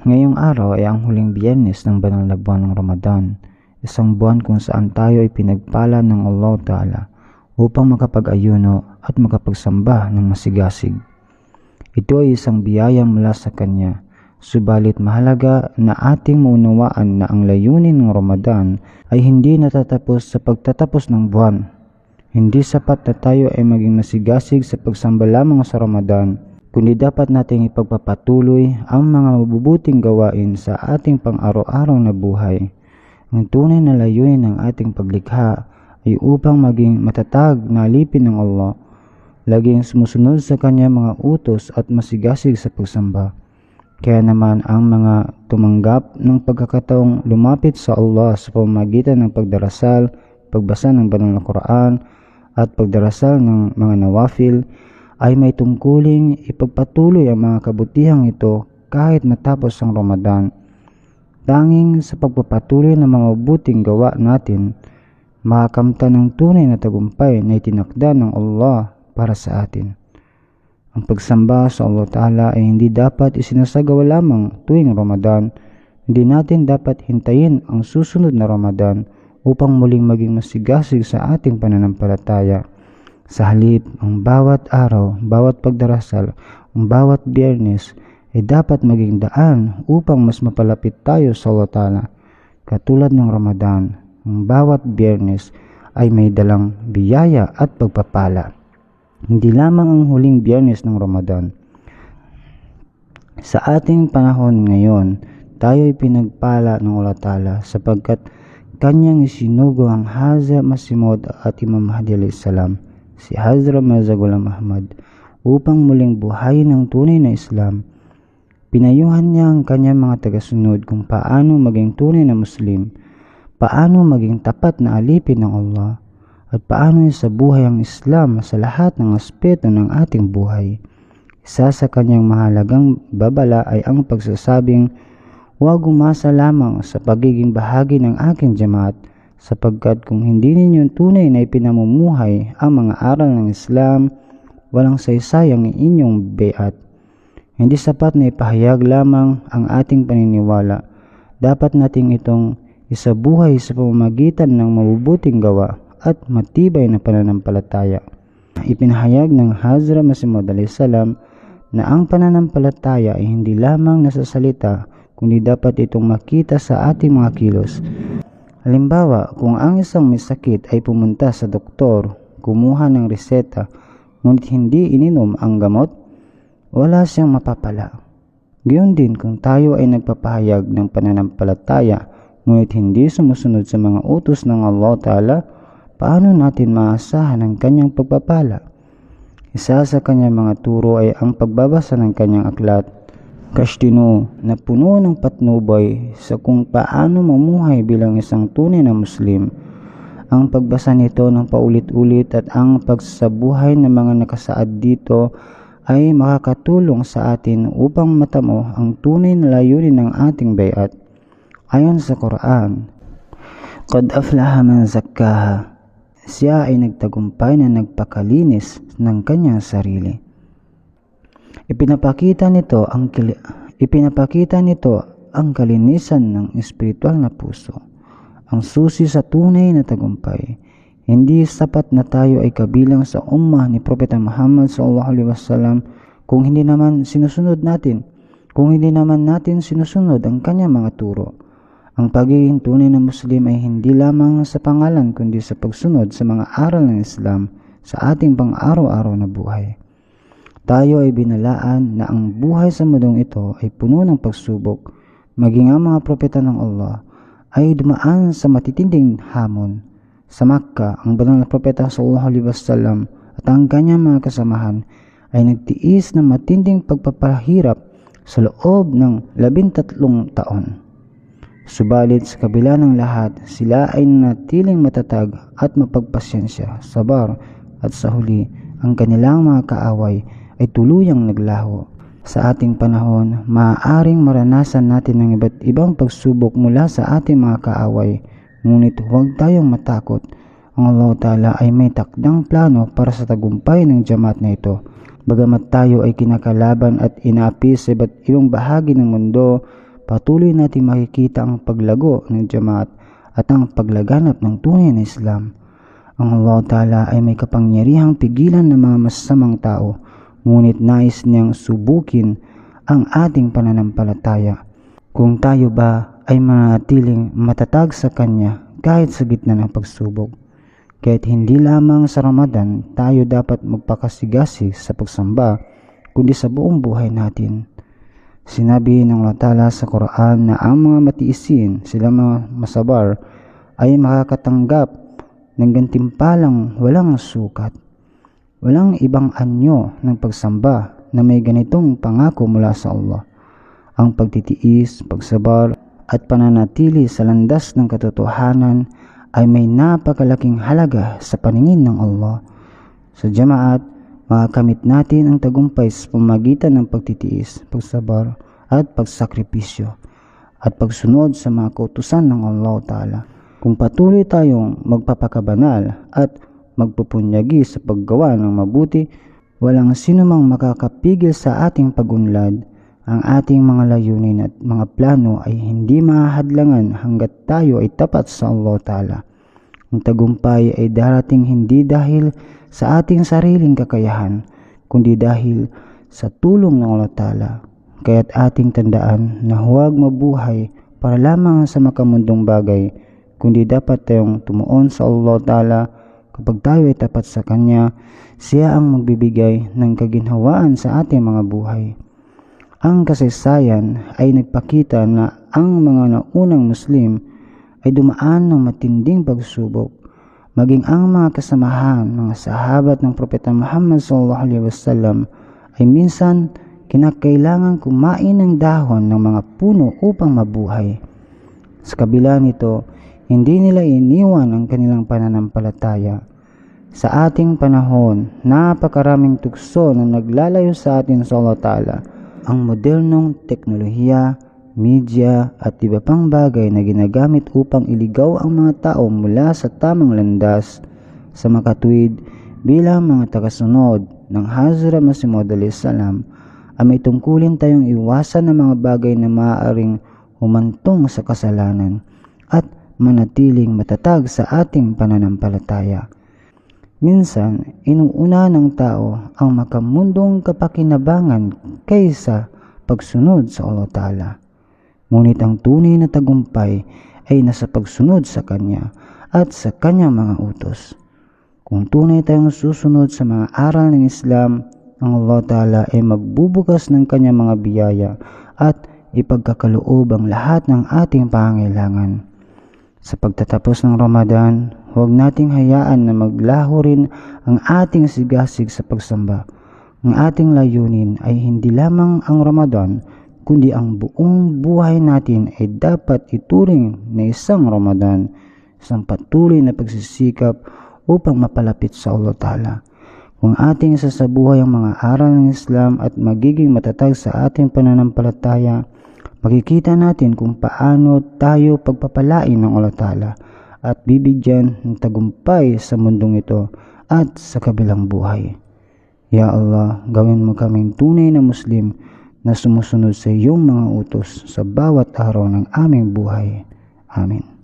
Ngayong araw ay ang huling biyernes ng banal na buwan ng Ramadan, isang buwan kung saan tayo ay pinagpala ng Allah Ta'ala upang makapag-ayuno at makapagsamba ng masigasig. Ito ay isang biyaya mula sa Kanya, subalit mahalaga na ating maunawaan na ang layunin ng Ramadan ay hindi natatapos sa pagtatapos ng buwan. Hindi sapat na tayo ay maging masigasig sa pagsamba lamang sa Ramadan, kundi dapat nating ipagpapatuloy ang mga mabubuting gawain sa ating pang-araw-araw na buhay. Ang tunay na layunin ng ating paglikha ay upang maging matatag na alipin ng Allah, laging sumusunod sa Kanya mga utos at masigasig sa pagsamba. Kaya naman ang mga tumanggap ng pagkakataong lumapit sa Allah sa pamamagitan ng pagdarasal, pagbasa ng banal na Quran at pagdarasal ng mga nawafil ay may tungkuling ipagpatuloy ang mga kabutihang ito kahit matapos ang Ramadan. Tanging sa pagpapatuloy ng mga mabuting gawa natin, makakamtan ng tunay na tagumpay na itinakda ng Allah para sa atin. Ang pagsamba sa Allah Ta'ala ay hindi dapat isinasagawa lamang tuwing Ramadan. Hindi natin dapat hintayin ang susunod na Ramadan upang muling maging masigasig sa ating pananampalataya. Sa halip, ang bawat araw, bawat pagdarasal, ang bawat biyernes ay dapat maging daan upang mas mapalapit tayo sa Allah Ta'ala. Katulad ng Ramadan, ang bawat biyernes ay may dalang biyaya at pagpapala. Hindi lamang ang huling biyernes ng Ramadan. Sa ating panahon ngayon, tayo ay pinagpala ng Allah Ta'ala sapagkat Kanyang isinugo ang Hazrat Masimod at Imam Mahdi a.s. si Hazrat Mirza Ghulam Ahmad upang muling buhayin ang tunay na Islam. Pinayuhan niya ang kanyang mga tagasunod kung paano maging tunay na Muslim, paano maging tapat na alipin ng Allah, at paano sa buhay ang Islam sa lahat ng aspeto ng ating buhay. Isa sa kanyang mahalagang babala ay ang pagsasabing, "Huwag umasa lamang sa pagiging bahagi ng aking jamaat, sapagkat kung hindi ninyo tunay na ipinamumuhay ang mga aral ng Islam, walang saysay ang inyong beat." Hindi sapat na ipahayag lamang ang ating paniniwala. Dapat nating itong isabuhay sa pamamagitan ng mabubuting gawa at matibay na pananampalataya. Ipinahayag ng Hazrat Masih Maud a.s. na ang pananampalataya ay hindi lamang nasa salita, kundi dapat itong makita sa ating mga kilos. Halimbawa, kung ang isang may sakit ay pumunta sa doktor, kumuha ng reseta, ngunit hindi ininom ang gamot, wala siyang mapapala. Gayon din kung tayo ay nagpapahayag ng pananampalataya, ngunit hindi sumusunod sa mga utos ng Allah Ta'ala, paano natin maasahan ang kanyang pagpapala? Isa sa kanyang mga turo ay ang pagbabasa ng kanyang aklat, Kashtino, na puno ng patnubay sa kung paano mamuhay bilang isang tunay na Muslim. Ang pagbasa nito ng paulit-ulit at ang pagsabuhay ng mga nakasaad dito ay makakatulong sa atin upang matamo ang tunay na layunin ng ating bayat. Ayon sa Quran, "Qad aflaha man zakkaha." Siya ay nagtagumpay na nagpakalinis ng kanyang sarili. Ipinapakita nito ang kalinisan ng espiritual na puso, ang susi sa tunay na tagumpay. Hindi sapat na tayo ay kabilang sa ummah ni Propeta Muhammad SAW kung hindi naman natin sinusunod ang kanyang mga turo. Ang pagiging tunay na Muslim ay hindi lamang sa pangalan kundi sa pagsunod sa mga aral ng Islam sa ating pang-araw-araw na buhay. Tayo ay binalaan na ang buhay sa mundong ito ay puno ng pagsubok, maging ang mga propeta ng Allah ay dumaan sa matitinding hamon. Sa Makkah, ang banal na propeta SAW at ang kanyang mga kasamahan ay nagtiis ng matinding pagpapahirap sa loob ng 13 taon. Subalit sa kabila ng lahat, sila ay natiling matatag at mapagpasyensya, sabar, at sa huli, ang kanilang mga kaaway ay tuluyang naglaho. Sa ating panahon, maaaring maranasan natin ng iba't ibang pagsubok mula sa ating mga kaaway, ngunit huwag tayong matakot. Ang Allah Ta'ala ay may takdang plano para sa tagumpay ng jamaat na ito. Bagamat tayo ay kinakalaban at inaapi sa iba't ibang bahagi ng mundo, patuloy natin makikita ang paglago ng Jamaat at ang paglaganap ng tunay na Islam. Ang Allah Ta'ala ay may kapangyarihang pigilan ng mga masasamang tao, ngunit nais niyang subukin ang ating pananampalataya. Kung tayo ba ay manatiling matatag sa Kanya kahit sa gitna ng pagsubok. Kahit hindi lamang sa Ramadan tayo dapat magpakasigasig sa pagsamba, kundi sa buong buhay natin. Sinabi ng Allah Ta'ala sa Quran na ang mga matiisin, sila mga masabar, ay makakatanggap ng gantimpalang walang sukat. Walang ibang anyo ng pagsamba na may ganitong pangako mula sa Allah. Ang pagtitiis, pagsabar, at pananatili sa landas ng katotohanan ay may napakalaking halaga sa paningin ng Allah. Sa Jamaat, makakamit natin ang tagumpay sa pamamagitan ng pagtitiis, pagsabar, at pagsakripisyo, at pagsunod sa mga kautusan ng Allah Ta'ala. Kung patuloy tayong magpapakabanal at magpupunyagi sa paggawa ng mabuti, walang sinumang makakapigil sa ating pagunlad. Ang ating mga layunin at mga plano ay hindi mahahadlangan hanggat tayo ay tapat sa Allah Ta'ala. Ang tagumpay ay darating hindi dahil sa ating sariling kakayahan, kundi dahil sa tulong ng Allah Ta'ala. Kaya't ating tandaan na huwag mabuhay para lamang sa makamundong bagay, kundi dapat tayong tumuon sa Allah Ta'ala. Kapag tayo ay tapat sa Kanya, Siya ang magbibigay ng kaginhawaan sa ating mga buhay. Ang kasaysayan ay nagpakita na ang mga naunang Muslim ay dumaan ng matinding pagsubok. Maging ang mga kasamahan, mga sahabat ng Propeta Muhammad SAW ay minsan kinakailangan kumain ng dahon ng mga puno upang mabuhay. Sa kabila nito, hindi nila iniwan ang kanilang pananampalataya. Sa ating panahon, napakaraming tukso na naglalayo sa atin sa Allah Ta'ala. Ang modernong teknolohiya, media at iba pang bagay na ginagamit upang iligaw ang mga tao mula sa tamang landas sa makatuwid bilang mga tagasunod ng Hazrat Masih Maud salam ay may tungkulin tayong iwasan ng mga bagay na maaaring humantong sa kasalanan at manatiling matatag sa ating pananampalataya. Minsan, inuuna ng tao ang makamundong kapakinabangan kaysa pagsunod sa Allah Ta'ala. Ngunit ang tunay na tagumpay ay nasa pagsunod sa Kanya at sa Kanyang mga utos. Kung tunay tayong susunod sa mga aral ng Islam, ang Allah Ta'ala ay magbubukas ng Kanyang mga biyaya at ipagkakaloob ang lahat ng ating pangangailangan. Sa pagtatapos ng Ramadan, huwag nating hayaan na maglaho rin ang ating sigasig sa pagsamba. Ang ating layunin ay hindi lamang ang Ramadan, kundi ang buong buhay natin ay dapat ituring na isang Ramadan, isang patuloy na pagsisikap upang mapalapit sa Allah Ta'ala. Kung ating sasabuhay ang mga aral ng Islam at magiging matatag sa ating pananampalataya, makikita natin kung paano tayo pagpapalain ng Allah Ta'ala at bibigyan ng tagumpay sa mundong ito at sa kabilang buhay. Ya Allah, gawin mo kaming tunay na Muslim na sumusunod sa iyong mga utos sa bawat araw ng aming buhay. Amin.